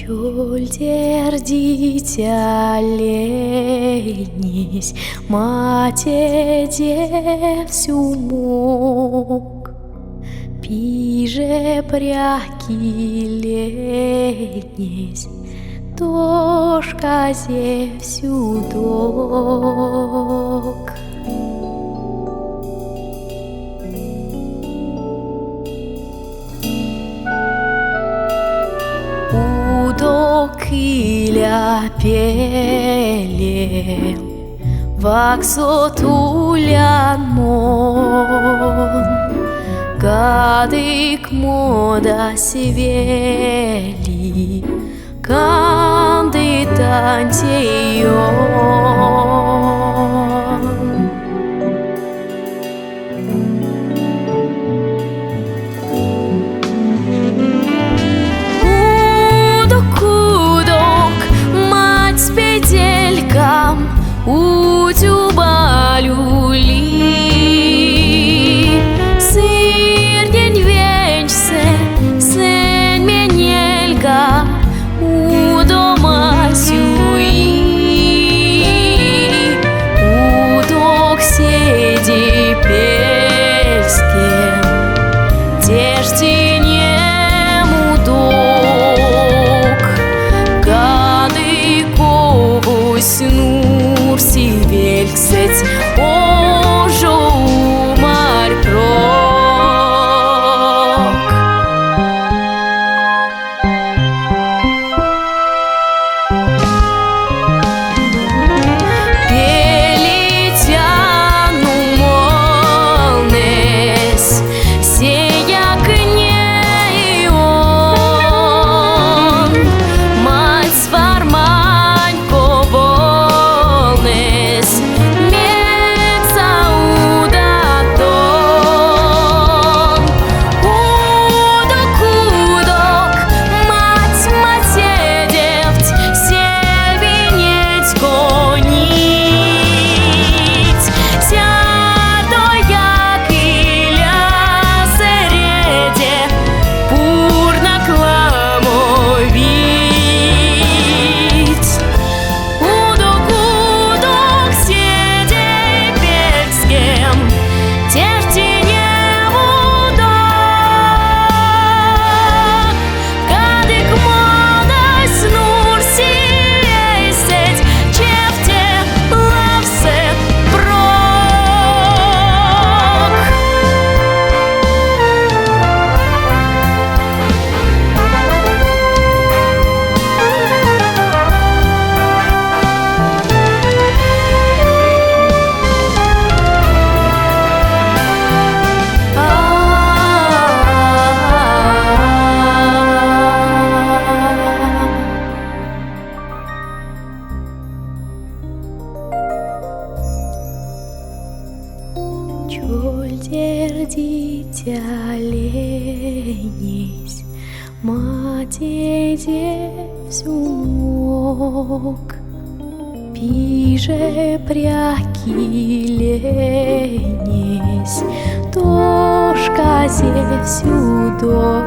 Кюльдер дитя ленись, мате девсю мог, пиже пряки ленись, тошка зевсю док. Удокиля пеле ваксотулян мон, гадык мода севели, канды тантейон. Утюба люли, сырдень венчсе, сен менелька, у дома сюи, удок седи пельске, дежденем удок, гады ковусь Сивельцец, ожо умар крок. Пелитяну молнес, сеяк не он, мать сварманько Кюльдер дитя ленись, мате девсю мог, пиже пряки ленись, тошка зевсю док.